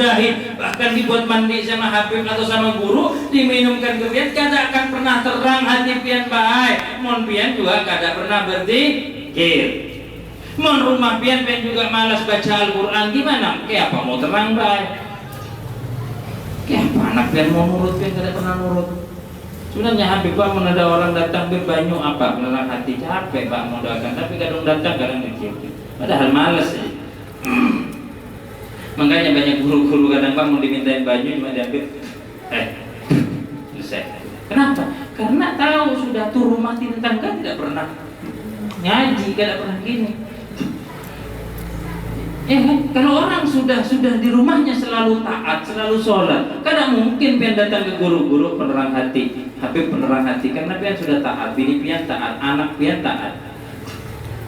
dimudahin, bahkan dibuat mandi sama Habib atau sama guru, diminumkan ke pian, kada akan pernah terang hati pian baik. Mon pian juga kada pernah berzikir. Mon rumah pian juga malas baca Al-Quran, gimana? Kayak apa mau terang baik? Kayak apa anak pian mau nurut, pian kada pernah nurut. Sebenarnya Habib Pak, ada orang datang berbanyu apa? Menerang hati, capek Pak mau doakan, tapi kadang datang kadang dikit. Padahal malas ya. Makanya banyak guru-guru kadang Pak mau dimintain banyu cuma diambil selesai. Kenapa? Karena tahu sudah tuh rumah tetangga tidak pernah ngaji, tidak pernah gini. Kalau orang sudah di rumahnya selalu taat, selalu sholat, kadang mungkin pian datang ke guru-guru penerang hati, Habib penerang hati, karena pian sudah taat, bini pian taat, anak pian taat.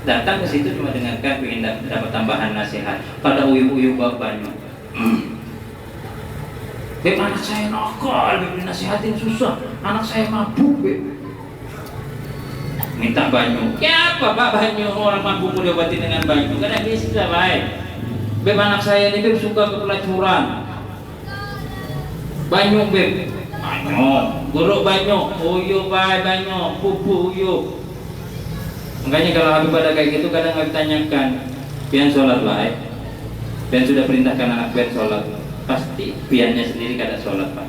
Datang ke situ cuma dengarkan, ingin dapat tambahan nasihat. Pada uyu-uyu banyu. Beb, anak saya nakal, beb dinasihatin susah, anak saya mabuk, beb. Minta banyu. Ya apa Pak banyu? Orang mabuk mau diobatin dengan banyu, kadang bisa baik. Beb, anak saya ini beb suka kepelacuran. Banyu beb. Banyu. Guru banyu. Uyu baik banyu. Pupu uyu. Makanya kalau Habib ada kayak gitu kadang Habib tanyakan, pian sholat baik. Pian sudah perintahkan anak pian sholat. Pasti piannya sendiri kada sholat Pak.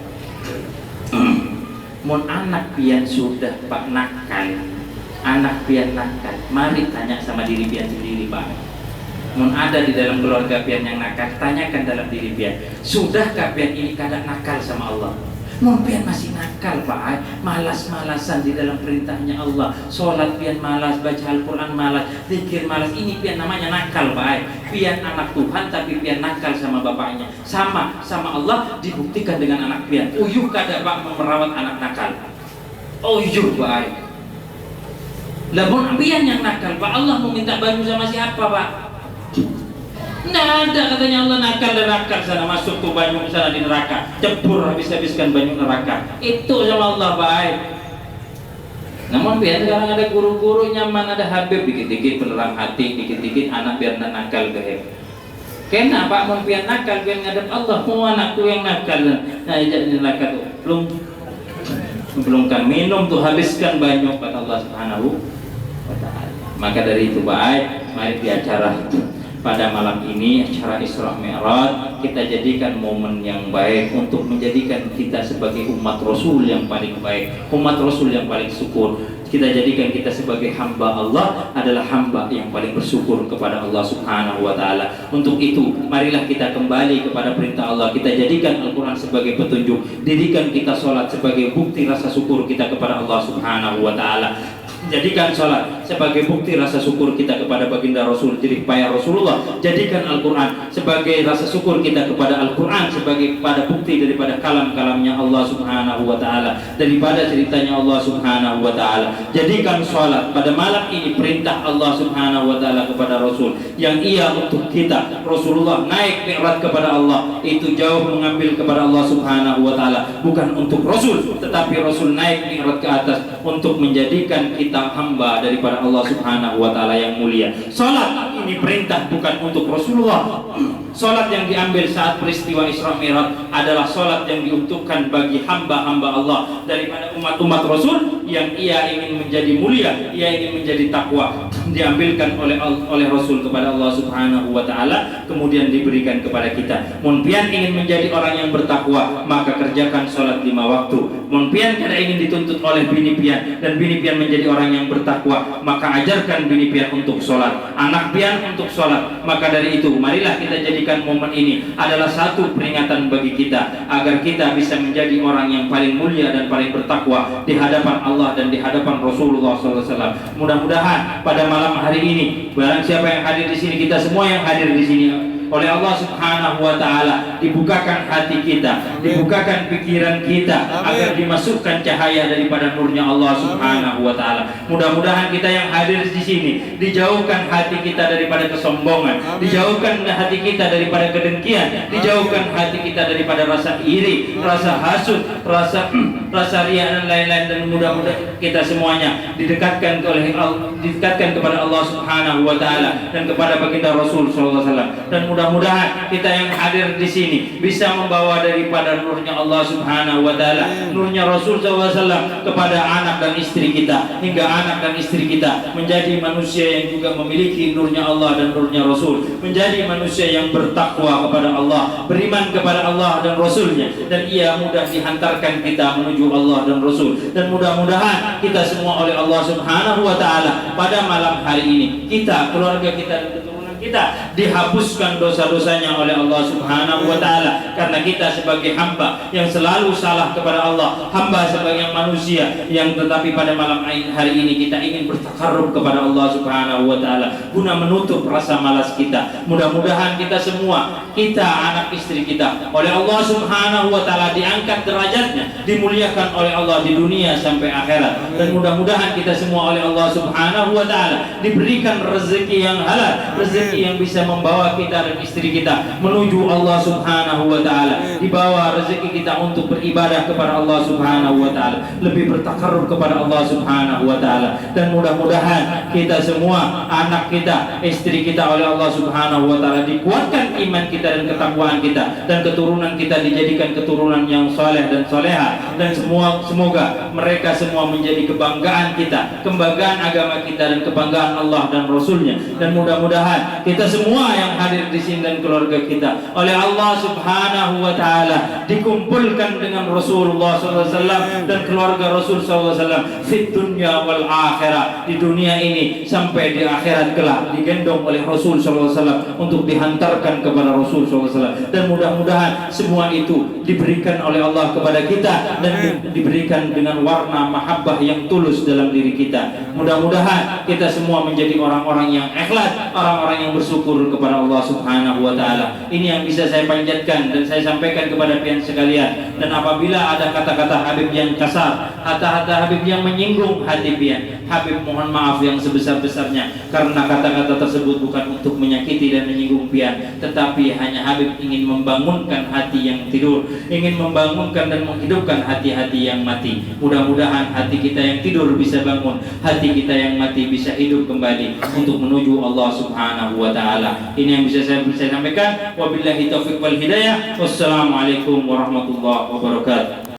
Mon anak pian sudah Pak nakal. Anak pian nakal. Mari tanya sama diri pian sendiri Pak. Mun ada di dalam keluarga pian yang nakal, tanyakan dalam diri pian, sudahkah pian ini kadang nakal sama Allah? Mun pian masih nakal Pak, malas-malasan di dalam perintahnya Allah, sholat pian malas, baca Al-Quran malas, zikir malas, ini pian namanya nakal Pak. Pian anak Tuhan tapi pian nakal sama bapaknya, sama Allah dibuktikan dengan anak pian. Uyuh kada Pak merawat anak nakal. Uyuh Pak. Lamun pian yang nakal Pak, Allah mau minta banyu sama siapa Pak? Nggak ada, katanya Allah nakal dan nakal sana, masuk tuh banyu sana di neraka, cebur habis-habiskan banyu neraka. Itu sama Allah baik. Namun biar sekarang ada guru-guru nyaman, ada Habib dikit-dikit penerang hati, dikit-dikit anak biar nakal ke. Kena Pak mau biar nakal biar ngadep Allah, mau anakku yang nakal. Nah jadi neraka tuh belum kan minum tuh habiskan banyu kata Allah Subhanahu wa Ta'ala. Maka dari itu baik, mari di acara pada malam ini, acara Isra Mi'raj, kita jadikan momen yang baik untuk menjadikan kita sebagai umat Rasul yang paling baik, umat Rasul yang paling syukur. Kita jadikan kita sebagai hamba Allah adalah hamba yang paling bersyukur kepada Allah Subhanahu wa Ta'ala. Untuk itu, marilah kita kembali kepada perintah Allah. Kita jadikan Al-Quran sebagai petunjuk, jadikan kita sholat sebagai bukti rasa syukur kita kepada Allah Subhanahu wa Ta'ala. Jadikan sholat sebagai bukti rasa syukur kita kepada baginda Rasul, jerih payah Rasulullah. Jadikan Al-Quran sebagai rasa syukur kita kepada Al-Quran, sebagai pada bukti daripada kalam-kalamnya Allah Subhanahu wa Ta'ala, daripada ceritanya Allah Subhanahu wa Ta'ala. Jadikan sholat pada malam ini perintah Allah Subhanahu wa Ta'ala kepada Rasul, yang ia untuk kita. Rasulullah naik mi'raj kepada Allah, itu jauh mengambil kepada Allah Subhanahu wa Ta'ala, bukan untuk Rasul, tetapi Rasul naik mi'raj ke atas untuk menjadikan kita hamba daripada Allah Subhanahu wa Ta'ala yang mulia. Salat ini perintah bukan untuk Rasulullah. Salat yang diambil saat peristiwa Isra Mi'raj adalah salat yang diuntukkan bagi hamba-hamba Allah daripada umat-umat Rasul yang ia ingin menjadi mulia, ia ingin menjadi takwa. Diambilkan oleh Rasul kepada Allah Subhanahu wa Ta'ala, kemudian diberikan kepada kita. Mun pian ingin menjadi orang yang bertakwa, maka kerjakan salat 5 waktu. Mun pian kada ingin dituntut oleh bini pian dan bini pian menjadi orang yang bertakwa, maka ajarkan bini pian untuk sholat, anak pian untuk sholat. Maka dari itu, marilah kita jadikan momen ini adalah satu peringatan bagi kita, agar kita bisa menjadi orang yang paling mulia dan paling bertakwa di hadapan Allah dan di hadapan Rasulullah SAW. Mudah-mudahan pada malam hari ini, barang siapa yang hadir di sini, kita semua yang hadir di sini, oleh Allah Subhanahu wa Ta'ala dibukakan hati kita, dibukakan pikiran kita, agar dimasukkan cahaya daripada nurnya Allah Subhanahu wa Ta'ala. Mudah-mudahan kita yang hadir di sini dijauhkan hati kita daripada kesombongan, dijauhkan hati kita daripada kedengkian, dijauhkan hati kita daripada rasa iri, rasa hasud, rasa riya dan lain-lain. Dan mudah-mudahan kita semuanya didekatkan kepada Allah Subhanahu wa Ta'ala dan kepada baginda Rasul sallallahu alaihi wasallam. Dan mudah-mudahan kita yang hadir di sini bisa membawa daripada nurnya Allah Subhanahu wa taala, nurnya Rasul SAW kepada anak dan istri kita, hingga anak dan istri kita menjadi manusia yang juga memiliki nurnya Allah dan nurnya Rasul, menjadi manusia yang bertakwa kepada Allah, beriman kepada Allah dan Rasulnya, dan ia mudah dihantarkan kita menuju Allah dan Rasul. Dan mudah-mudahan kita semua oleh Allah Subhanahu wa taala pada malam hari ini, kita, keluarga kita dan keturunan kita dihapuskan dosa-dosanya oleh Allah Subhanahu wa taala, karena kita sebagai hamba yang selalu salah kepada Allah, hamba sebagai manusia yang tetapi pada malam hari ini kita ingin bertakarrub kepada Allah Subhanahu wa taala guna menutup rasa malas kita. Mudah-mudahan kita semua, kita, anak istri kita oleh Allah Subhanahu wa taala diangkat derajatnya, dimuliakan oleh Allah di dunia sampai akhirat. Dan mudah-mudahan kita semua oleh Allah Subhanahu wa taala diberikan rezeki yang halal, rezeki yang bisa membawa kita dan istri kita menuju Allah Subhanahu wa taala, dibawa rezeki kita untuk beribadah kepada Allah Subhanahu wa taala, lebih bertakarrub kepada Allah Subhanahu wa taala. Dan mudah-mudahan kita semua, anak kita, istri kita oleh Allah Subhanahu wa taala dikuatkan iman kita dan ketakwaan kita, dan keturunan kita dijadikan keturunan yang saleh dan soleha, dan semoga mereka semua menjadi kebanggaan kita, kebanggaan agama kita dan kebanggaan Allah dan Rasulnya. Dan mudah-mudahan kita semua yang hadir di sini dan keluarga kita oleh Allah Subhanahu wa taala dikumpulkan dengan Rasulullah SAW dan keluarga Rasul SAW fit dunya wal akhirah, di dunia ini sampai di akhirat kelak, digendong oleh Rasul SAW untuk dihantarkan kepada Rasul SAW. Dan mudah-mudahan semua itu diberikan oleh Allah kepada kita dan diberikan dengan warna mahabbah yang tulus dalam diri kita. Mudah-mudahan kita semua menjadi orang-orang yang ikhlas, orang-orang yang bersyukur kepada Allah Subhanahu wa taala. Ini yang bisa saya panjatkan dan saya sampaikan kepada pian sekalian. Dan apabila ada kata-kata Habib yang kasar, kata-kata Habib yang menyinggung hati pian, Habib mohon maaf yang sebesar-besarnya, karena kata-kata tersebut bukan untuk menyakiti dan menyinggung pian, tetapi hanya Habib ingin membangunkan hati yang tidur, ingin membangunkan dan menghidupkan hati-hati yang mati. Mudah-mudahan hati kita yang tidur bisa bangun, hati kita yang mati bisa hidup kembali untuk menuju Allah Subhanahu wa taala. Ini yang bisa saya sampaikan. Wabillahi taufiq wal hidayah. Wassalamualaikum warahmatullahi wabarakatuh.